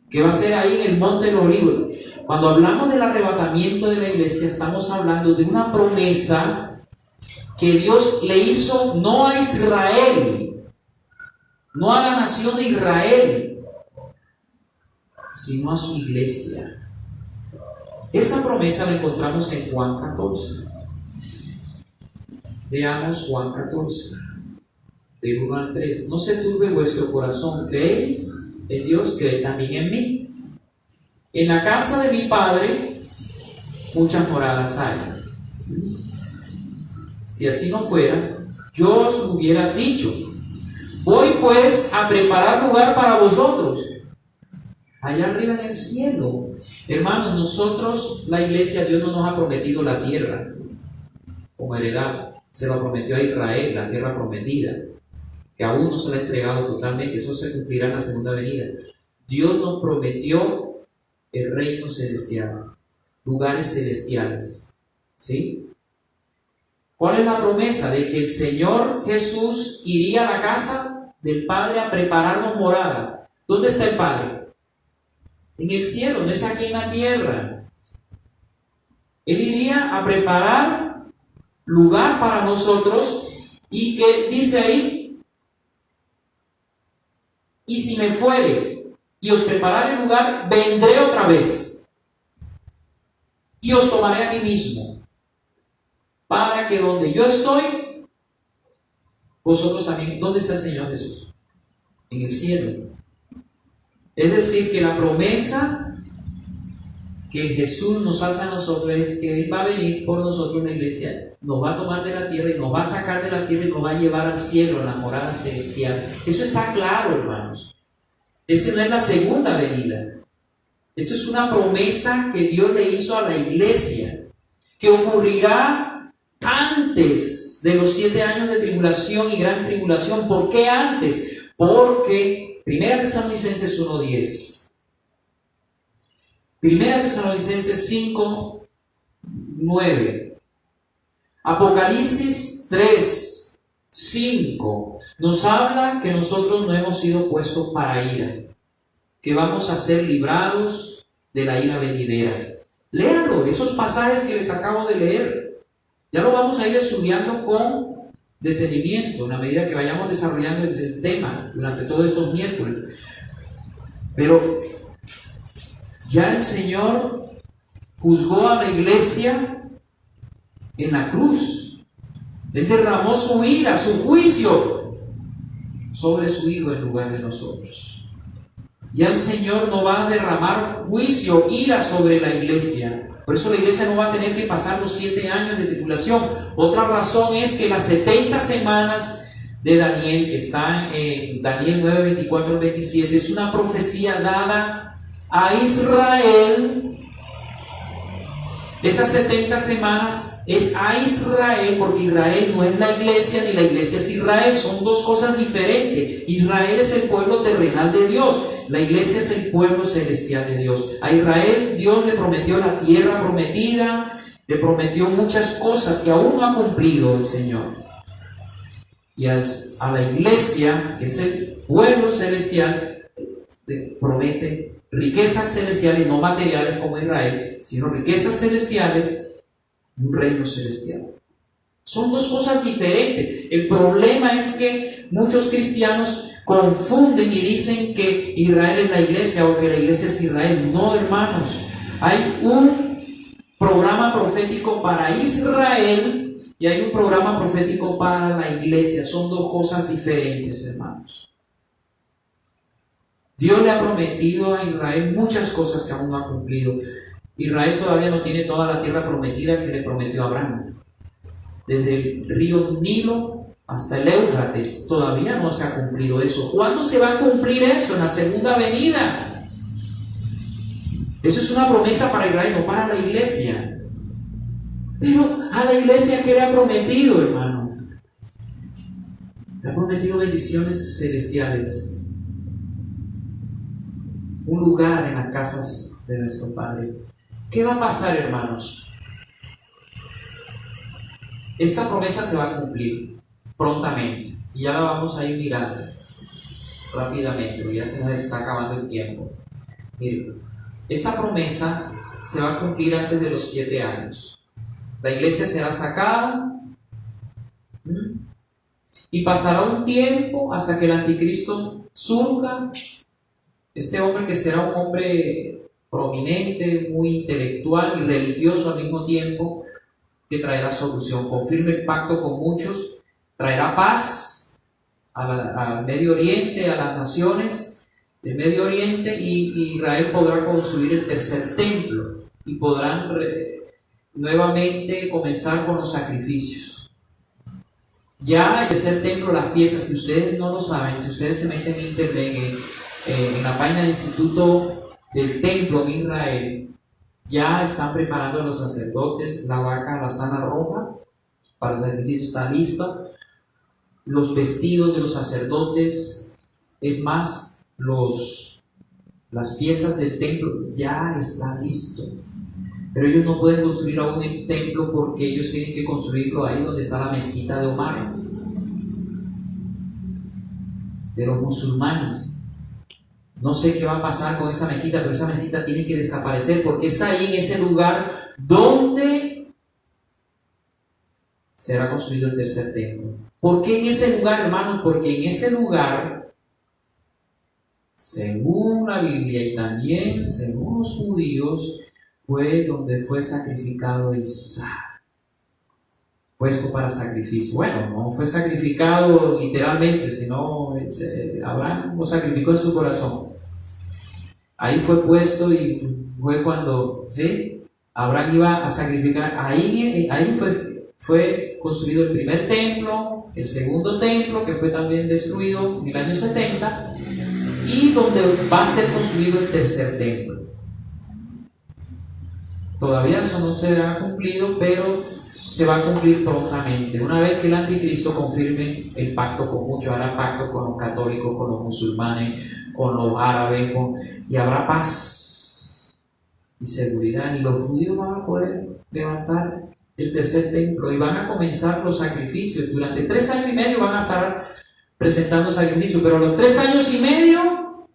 que va a ser ahí en el Monte de los Olivos. Cuando hablamos del arrebatamiento de la iglesia, estamos hablando de una promesa que Dios le hizo no a Israel, no a la nación de Israel, sino a su iglesia. Esa promesa la encontramos en Juan 14. Veamos Juan 14, del 1 al 3. No se turbe vuestro corazón, creéis en Dios, creed también en mí. En la casa de mi Padre muchas moradas hay. Si así no fuera, yo os lo hubiera dicho. Voy pues a preparar lugar para vosotros, allá arriba en el cielo. Hermanos, nosotros, la iglesia, Dios no nos ha prometido la tierra como heredad. Se lo prometió a Israel, la tierra prometida, que aún no se la ha entregado totalmente. Eso se cumplirá en la segunda venida. Dios nos prometió el reino celestial, lugares celestiales. ¿Sí? ¿Cuál es la promesa? De que el Señor Jesús iría a la casa del Padre a prepararnos morada. ¿Dónde está el Padre? En el cielo, no es aquí en la tierra. Él iría a preparar lugar para nosotros, y que dice ahí: y si me fuere y os preparare lugar, vendré otra vez y os tomaré a mí mismo, para que donde yo estoy, vosotros también. ¿Dónde está el Señor Jesús? En el cielo. Es decir, que la promesa que Jesús nos hace a nosotros es que Él va a venir por nosotros en la iglesia, nos va a tomar de la tierra y nos va a sacar de la tierra y nos va a llevar al cielo, a la morada celestial. Eso está claro, hermanos. Esa no es la segunda venida. Esto es una promesa que Dios le hizo a la iglesia, que ocurrirá antes de los 7 años de tribulación y gran tribulación. ¿Por qué antes? Porque 1 Tesalonicenses 1:10, 1 Tesalonicenses 5:9, Apocalipsis 3:5 nos habla que nosotros no hemos sido puestos para ira, que vamos a ser librados de la ira venidera. Léanlo, esos pasajes que les acabo de leer. Ya lo vamos a ir estudiando con detenimiento en la medida que vayamos desarrollando el tema durante todos estos miércoles. Pero ya el Señor juzgó a la iglesia en la cruz. Él derramó su ira, su juicio sobre su Hijo en lugar de nosotros. Ya el Señor no va a derramar juicio, ira sobre la iglesia. Por eso la iglesia no va a tener que pasar los 7 años de tribulación. Otra razón es que las 70 semanas de Daniel, que está en Daniel 9:24-27, es una profecía dada a Israel. Esas 70 semanas es a Israel, porque Israel no es la iglesia, ni la iglesia es Israel. Son dos cosas diferentes. Israel es el pueblo terrenal de Dios. La iglesia es el pueblo celestial de Dios. A Israel Dios le prometió la tierra prometida, le prometió muchas cosas que aún no ha cumplido el Señor. Y a la iglesia, que es el pueblo celestial, le promete riquezas celestiales, no materiales como Israel, sino riquezas celestiales y un reino celestial. Son dos cosas diferentes. El problema es que muchos cristianos confunden y dicen que Israel es la iglesia o que la iglesia es Israel. No, hermanos. Hay un programa profético para Israel y hay un programa profético para la iglesia. Son dos cosas diferentes, hermanos. Dios le ha prometido a Israel muchas cosas que aún no ha cumplido. Israel todavía no tiene toda la tierra prometida que le prometió a Abraham. Desde el río Nilo hasta el Éufrates todavía no se ha cumplido eso. ¿Cuándo se va a cumplir eso? En la segunda venida. Eso es una promesa para Israel, no para la iglesia. Pero a la iglesia, ¿qué le ha prometido, hermano? Le ha prometido bendiciones celestiales, un lugar en las casas de nuestro Padre. ¿Qué va a pasar, hermanos? Esta promesa se va a cumplir prontamente y ya la vamos a ir mirando rápidamente, porque ya se nos está acabando el tiempo. Miren, esta promesa se va a cumplir antes de los 7 años. La iglesia será sacada y pasará un tiempo hasta que el anticristo surja. Este hombre que será un hombre prominente, muy intelectual y religioso al mismo tiempo, que traerá solución, confirme el pacto con muchos, traerá paz al Medio Oriente, a las naciones del Medio Oriente, y Israel podrá construir el tercer templo y podrán nuevamente comenzar con los sacrificios. Ya el tercer templo, las piezas, si ustedes no lo saben, si ustedes se meten en internet, en la página del Instituto del Templo en Israel, ya están preparando a los sacerdotes la vaca alazana roja para el sacrificio, está lista. Los vestidos de los sacerdotes, es más, las piezas del templo ya está listo. Pero ellos no pueden construir aún el templo porque ellos tienen que construirlo ahí donde está la mezquita de Omar, de los musulmanes. No sé qué va a pasar con esa mezquita, pero esa mezquita tiene que desaparecer porque está ahí en ese lugar donde será construido el tercer templo. ¿Por qué en ese lugar, hermanos? Porque en ese lugar, según la Biblia y también según los judíos, fue donde fue sacrificado Isaac, puesto para sacrificio. Bueno, no fue sacrificado literalmente, sino Abraham lo sacrificó en su corazón. Ahí fue puesto y fue cuando, ¿sí? Abraham iba a sacrificar. Ahí fue construido el primer templo, el segundo templo, que fue también destruido en el año 70, y donde va a ser construido el tercer templo. Todavía eso no se ha cumplido, pero se va a cumplir prontamente. Una vez que el anticristo confirme el pacto con muchos, hará pacto con los católicos, con los musulmanes, con los árabes, y habrá paz y seguridad, y los judíos van a poder levantar el tercer templo y van a comenzar los sacrificios. Durante 3 años y medio van a estar presentando sacrificios, pero a los 3 años y medio,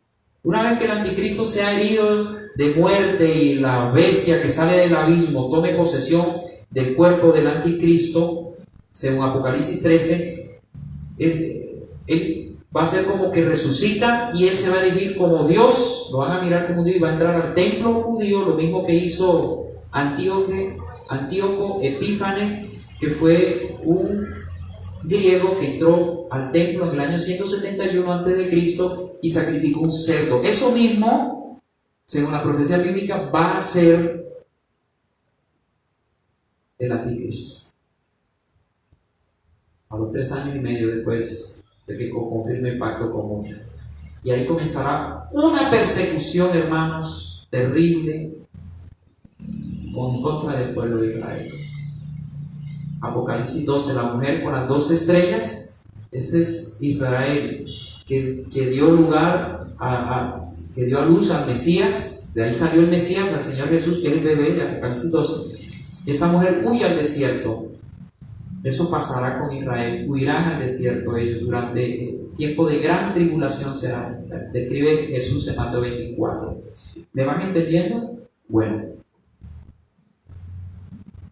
una vez que el anticristo sea herido de muerte y la bestia que sale del abismo tome posesión del cuerpo del anticristo, según Apocalipsis 13, él va a ser como que resucita y él se va a elegir como Dios, lo van a mirar como Dios y va a entrar al templo judío, lo mismo que hizo Antíoco Epífanes, que fue un griego que entró al templo en el año 171 a.C. y sacrificó un cerdo. Eso mismo, según la profecía bíblica, va a ser el anticristo. A los 3 años y medio después de que confirme el pacto con muchos. Y ahí comenzará una persecución, hermanos, terrible en contra del pueblo de Israel. Apocalipsis 12, la mujer con las 12 estrellas, ese es Israel, que dio lugar que dio a luz al Mesías. De ahí salió el Mesías, al Señor Jesús, que es el bebé de Apocalipsis 12. Esta mujer huye al desierto. Eso pasará con Israel, huirán al desierto ellos durante tiempo de gran tribulación será. Describe Jesús en Mateo 24. ¿Me van entendiendo? Bueno,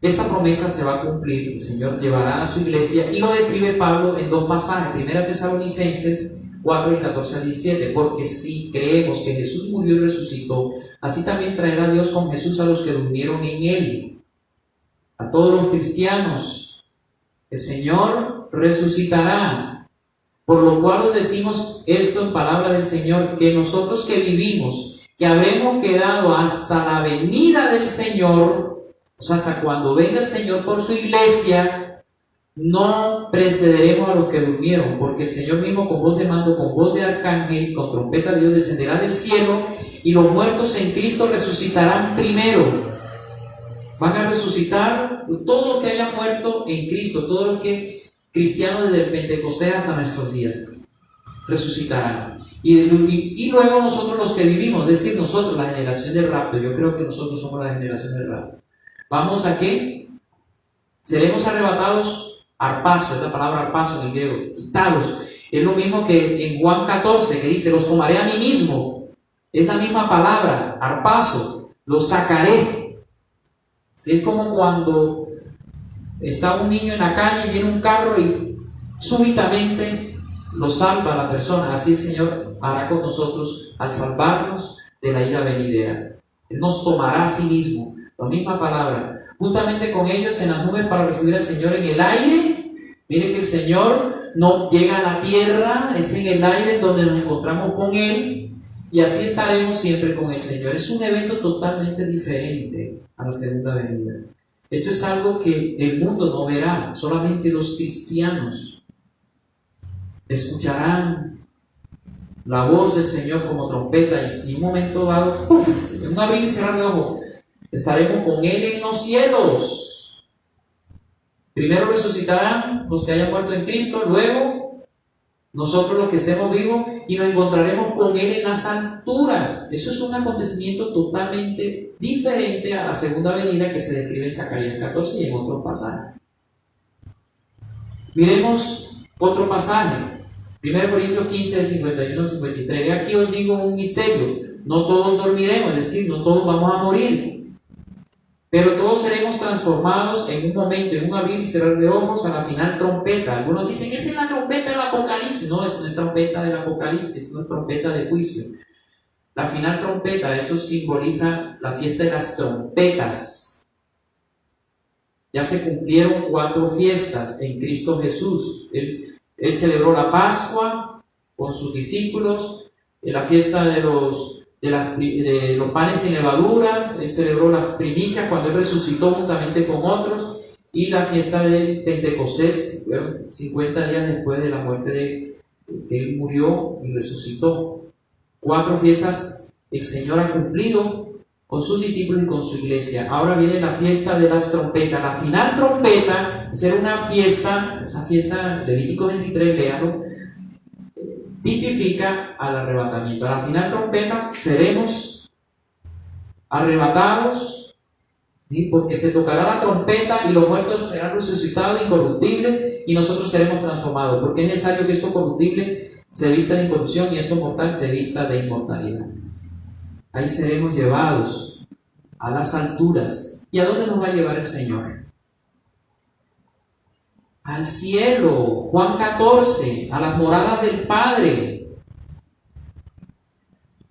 Esta promesa se va a cumplir, el Señor llevará a su iglesia, y lo describe Pablo en dos pasajes, 1 Tesalonicenses 4, del 14 al 17, porque si creemos que Jesús murió y resucitó, así también traerá Dios con Jesús a los que durmieron en Él, a todos los cristianos. El Señor resucitará, por lo cual os decimos esto en palabra del Señor, que nosotros que vivimos, que habremos quedado hasta la venida del Señor, o sea, hasta cuando venga el Señor por su iglesia, no precederemos a los que durmieron, porque el Señor mismo con voz de mando, con voz de arcángel, con trompeta de Dios descenderá del cielo, y los muertos en Cristo resucitarán primero. Van a resucitar todos los que hayan muerto en Cristo, todos los que cristianos desde el Pentecostés hasta nuestros días resucitarán. Y luego nosotros los que vivimos, es decir, nosotros la generación del rapto, yo creo que nosotros somos la generación del rapto. ¿Vamos a qué? Seremos arrebatados, arpazo, es la palabra arpazo en el griego, quitados. Es lo mismo que en Juan 14, que dice, los tomaré a mí mismo. Es la misma palabra, arpazo, los sacaré. ¿Sí? Es como cuando está un niño en la calle, viene un carro y súbitamente lo salva a la persona. Así el Señor hará con nosotros al salvarnos de la ira venidera. Él nos tomará a sí mismo. La misma palabra, juntamente con ellos en las nubes para recibir al Señor en el aire. Mire que el Señor no llega a la tierra, es en el aire donde nos encontramos con Él, y así estaremos siempre con el Señor. Es un evento totalmente diferente a la segunda venida. Esto es algo que el mundo no verá, solamente los cristianos escucharán la voz del Señor como trompeta, y en un momento dado, ¡puf!, en un abrir y cerrar de ojos, estaremos con Él en los cielos. Primero resucitarán los que hayan muerto en Cristo, luego nosotros los que estemos vivos, y nos encontraremos con Él en las alturas. Eso es un acontecimiento totalmente diferente a la segunda venida que se describe en Zacarías 14 y en otros pasajes. Miremos otro pasaje, 1 Corintios 15, del 51 al 53. Aquí os digo un misterio: no todos dormiremos, es decir, no todos vamos a morir, pero todos seremos transformados en un momento, en un abrir y cerrar de ojos, a la final trompeta. Algunos dicen, esa es la trompeta del Apocalipsis. No, esa no es trompeta del Apocalipsis, no es trompeta de juicio. La final trompeta, eso simboliza la fiesta de las trompetas. Ya se cumplieron 4 fiestas en Cristo Jesús. Él celebró la Pascua con sus discípulos, la fiesta de los panes sin levaduras. Él celebró las primicias cuando Él resucitó juntamente con otros, y la fiesta de Pentecostés, 50 días después de la muerte de que Él murió y resucitó. 4 fiestas el Señor ha cumplido con sus discípulos y con su iglesia. Ahora viene la fiesta de las trompetas. La final trompeta será una fiesta, esa fiesta, Levítico 23, léalo, tipifica al arrebatamiento. A la final trompeta seremos arrebatados, ¿sí?, porque se tocará la trompeta y los muertos serán resucitados incorruptibles, y nosotros seremos transformados, porque es necesario que esto corruptible se vista de incorrupción y esto mortal se vista de inmortalidad. Ahí seremos llevados a las alturas. ¿Y a dónde nos va a llevar el Señor? Al cielo. Juan 14, a las moradas del Padre.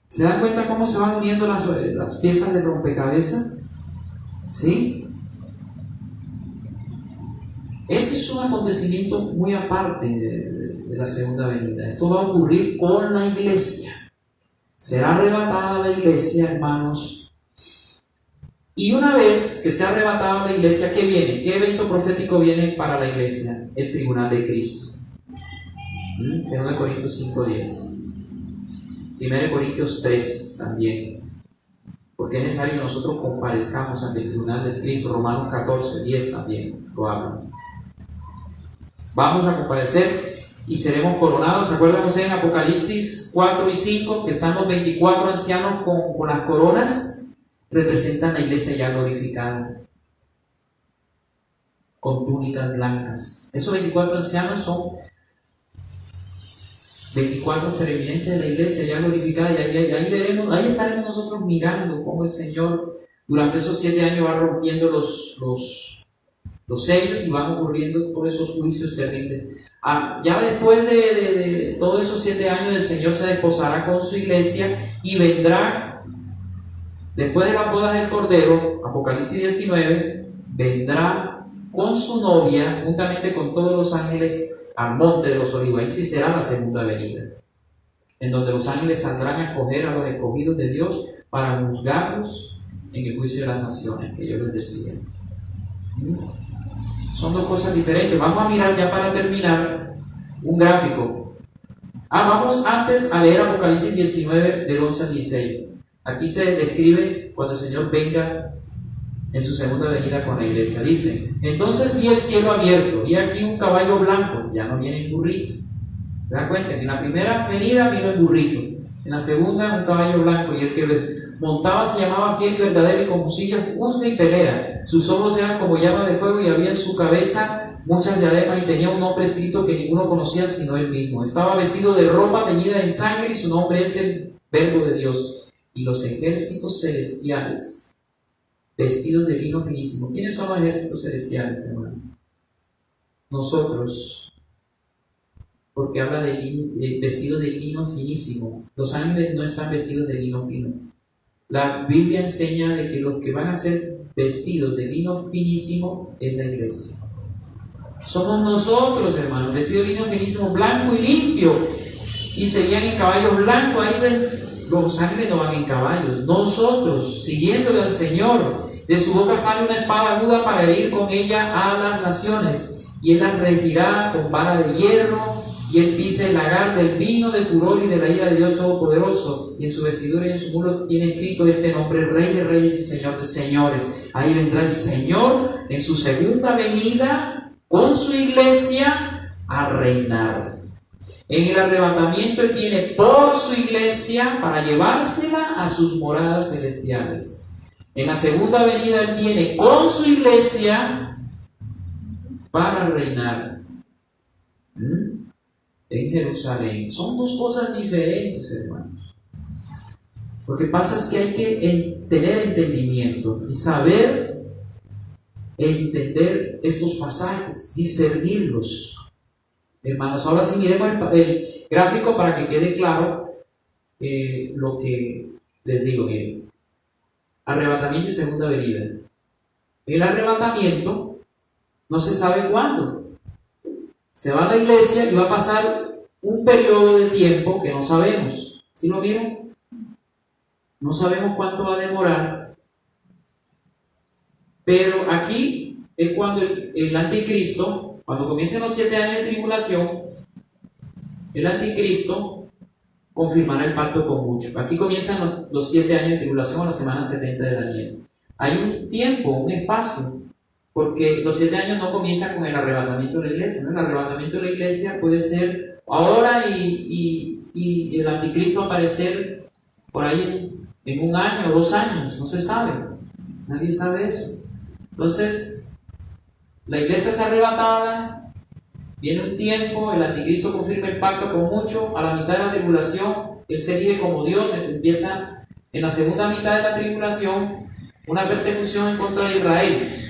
¿Se dan cuenta cómo se van uniendo las piezas de rompecabezas? ¿Sí? Este es un acontecimiento muy aparte de la segunda venida. Esto va a ocurrir con la iglesia. Será arrebatada la iglesia, hermanos. Y una vez que sea arrebatada la iglesia, ¿qué viene? ¿Qué evento profético viene para la iglesia? El tribunal de Cristo. 2 Corintios 5:10. 1 Corintios 3 también. Porque es necesario que nosotros comparezcamos ante el tribunal de Cristo. Romanos 14:10 también lo habla. Vamos a comparecer y seremos coronados. ¿Se acuerdan ustedes en Apocalipsis 4 y 5 que están los 24 ancianos con las coronas? Representan la iglesia ya glorificada, con túnicas blancas. Esos 24 ancianos son 24 preeminentes de la iglesia ya glorificada, y ahí veremos, ahí estaremos nosotros mirando cómo el Señor durante esos 7 años va rompiendo los los sellos y van ocurriendo todos esos juicios terribles. Ya después de todos esos 7 años, el Señor se desposará con su iglesia y vendrá, después de las bodas del Cordero, Apocalipsis 19, vendrá con su novia, juntamente con todos los ángeles, al monte de los olivos. Ahí sí será la segunda venida, en donde los ángeles saldrán a escoger a los escogidos de Dios para juzgarlos en el juicio de las naciones, que yo les decía. Son dos cosas diferentes. Vamos a mirar ya para terminar un gráfico. Vamos antes a leer Apocalipsis 19 del 11 al 16. Aquí se describe cuando el Señor venga en su segunda venida con la iglesia. Dice: entonces vi el cielo abierto y aquí un caballo blanco, ya no viene en burrito. ¿Se dan cuenta? En la primera venida vino el burrito, en la segunda un caballo blanco, y el que montaba se llamaba Fiel y Verdadero, y con cuchillas juzga y pelea. Sus ojos eran como llama de fuego y había en su cabeza muchas diademas, y tenía un nombre escrito que ninguno conocía sino él mismo. Estaba vestido de ropa teñida en sangre y su nombre es el Verbo de Dios. Y los ejércitos celestiales, vestidos de lino finísimo. ¿Quiénes son los ejércitos celestiales, hermano? Nosotros, porque habla de vestidos de lino finísimo. Los ángeles no están vestidos de lino fino. La Biblia enseña de que los que van a ser vestidos de lino finísimo es la iglesia. Somos nosotros, hermanos, vestidos de lino finísimo, blanco y limpio, y seguían en caballos blancos. Ahí ven, los ángeles no van en caballos, nosotros, siguiéndole al Señor. De su boca sale una espada aguda para herir con ella a las naciones, y él las regirá con vara de hierro, y él pisa el lagar del vino de furor y de la ira de Dios Todopoderoso, y en su vestidura y en su muslo tiene escrito este nombre: Rey de Reyes y Señor de Señores. Ahí vendrá el Señor en su segunda venida con su iglesia a reinar. En el arrebatamiento él viene por su iglesia para llevársela a sus moradas celestiales. En la segunda venida él viene con su iglesia para reinar en Jerusalén. Son dos cosas diferentes, hermanos. Lo que pasa es que hay que tener entendimiento y saber entender estos pasajes, discernirlos. Hermanos, ahora sí miremos el gráfico para que quede claro lo que les digo. Miren, arrebatamiento y segunda venida. El arrebatamiento no se sabe cuándo. Se va a la iglesia y va a pasar un periodo de tiempo que no sabemos. ¿Sí lo vieron? No sabemos cuánto va a demorar. Pero aquí es cuando el anticristo, cuando comiencen los 7 años de tribulación, el anticristo confirmará el pacto con muchos. Aquí comienzan los 7 años de tribulación, a la semana 70 de Daniel. Hay un tiempo, un espacio, porque los 7 años no comienzan con el arrebatamiento de la iglesia, ¿no? El arrebatamiento de la iglesia puede ser ahora y el anticristo aparecer por ahí en 1 año o 2 años, no se sabe, nadie sabe eso. Entonces, la iglesia es arrebatada, viene un tiempo, el anticristo confirma el pacto con muchos, a la mitad de la tribulación, él se vive como Dios, empieza en la segunda mitad de la tribulación una persecución en contra de Israel.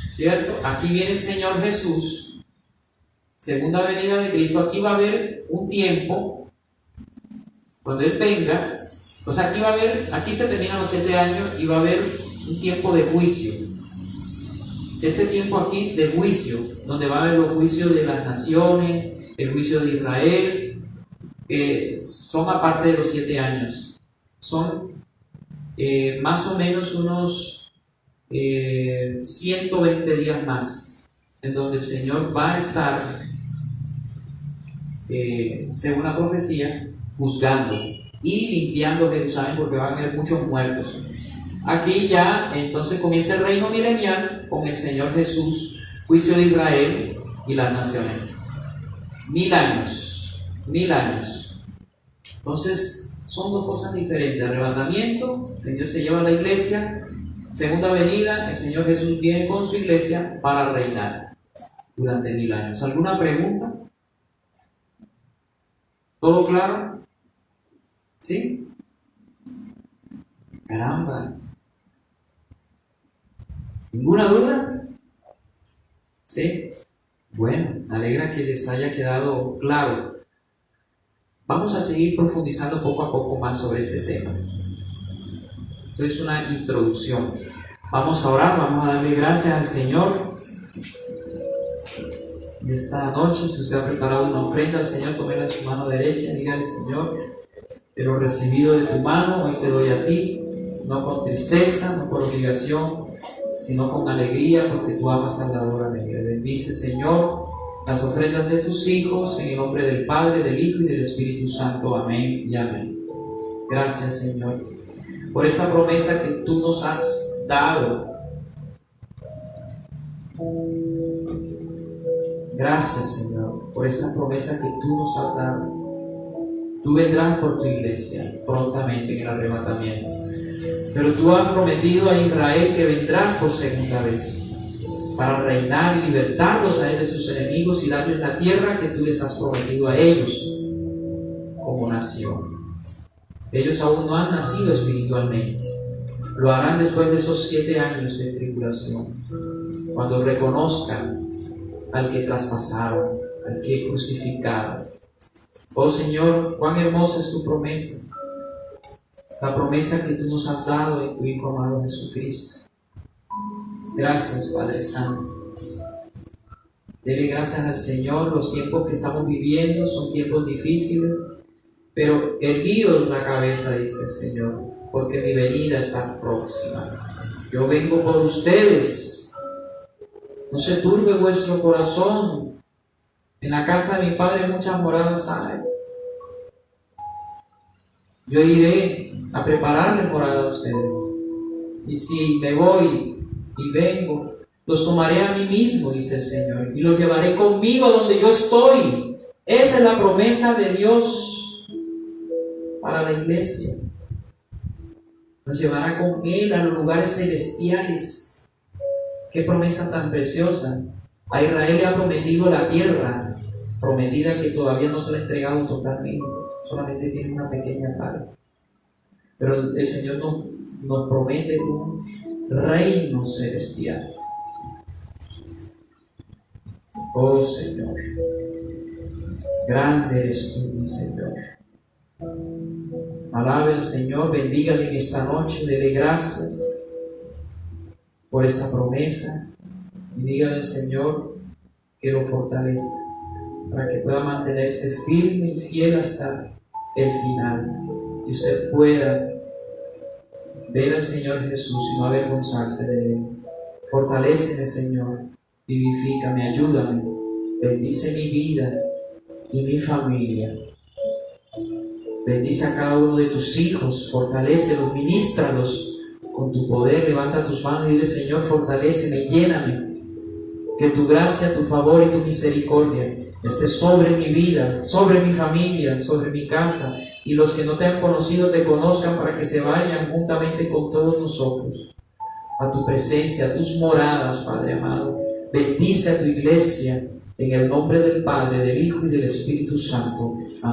¿Cierto? Aquí viene el Señor Jesús, segunda venida de Cristo. Aquí va a haber un tiempo, cuando Él venga, pues aquí se terminan los 7 años y va a haber un tiempo de juicio. Este tiempo aquí de juicio, donde va a haber los juicios de las naciones, el juicio de Israel, son aparte de los 7 años. Son más o menos unos 120 días más, en donde el Señor va a estar, según la profecía, juzgando y limpiando Jerusalén, porque van a haber muchos muertos. Aquí ya entonces comienza el reino milenial con el Señor Jesús, juicio de Israel y las naciones. 1000 años. Entonces son dos cosas diferentes. Arrebatamiento, el Señor se lleva a la iglesia. Segunda venida, el Señor Jesús viene con su iglesia para reinar durante 1000 años. ¿Alguna pregunta? ¿Todo claro? ¿Sí? Caramba. ¿Ninguna duda? ¿Sí? Bueno, me alegra que les haya quedado claro. Vamos a seguir profundizando poco a poco más sobre este tema. Esto es una introducción. Vamos a orar, vamos a darle gracias al Señor. Y esta noche, si usted ha preparado una ofrenda al Señor, tómela en su mano derecha y dígale: Señor, de lo recibido de tu mano, hoy te doy a ti, no con tristeza, no por obligación, sino con alegría, porque tú amas al dador alegre. Bendice, Señor, las ofrendas de tus hijos, en el nombre del Padre, del Hijo y del Espíritu Santo. Amén y amén. Gracias, Señor, por esta promesa que tú nos has dado. Gracias, Señor, por esta promesa que tú nos has dado. Tú vendrás por tu iglesia prontamente en el arrebatamiento. Pero tú has prometido a Israel que vendrás por segunda vez para reinar y libertarlos a él de sus enemigos y darles la tierra que tú les has prometido a ellos como nación. Ellos aún no han nacido espiritualmente. Lo harán después de esos 7 años de tribulación, cuando reconozcan al que traspasaron, al que crucificaron. Oh Señor, cuán hermosa es tu promesa, la promesa que tú nos has dado en tu Hijo amado Jesucristo. Gracias, Padre Santo. Dele gracias al Señor. Los tiempos que estamos viviendo son tiempos difíciles, pero erguíos la cabeza, dice el Señor, porque mi venida está próxima. Yo vengo por ustedes. No se turbe vuestro corazón. En la casa de mi Padre muchas moradas hay. Yo iré a prepararle morada a ustedes. Y si me voy y vengo, los tomaré a mí mismo, dice el Señor, y los llevaré conmigo donde yo estoy. Esa es la promesa de Dios para la iglesia. Nos llevará con Él a los lugares celestiales. Qué promesa tan preciosa. A Israel le ha prometido la tierra prometida, que todavía no se le ha entregado totalmente, solamente tiene una pequeña parte. Pero el Señor nos promete un reino celestial. Oh Señor, grande eres tú, mi Señor. Alabe al Señor, bendígale en esta noche, dele gracias por esta promesa y dígale al Señor que lo fortalezca para que pueda mantenerse firme y fiel hasta el final y usted pueda ver al Señor Jesús y no avergonzarse de Él. Fortaléceme, Señor, vivifícame, ayúdame, bendice mi vida y mi familia. Bendice a cada uno de tus hijos, fortalécelos, ministralos con tu poder. Levanta tus manos y dile: Señor, fortaléceme, lléname, que tu gracia, tu favor y tu misericordia esté sobre mi vida, sobre mi familia, sobre mi casa, y los que no te han conocido te conozcan, para que se vayan juntamente con todos nosotros a tu presencia, a tus moradas, Padre amado. Bendice a tu iglesia en el nombre del Padre, del Hijo y del Espíritu Santo. Amén.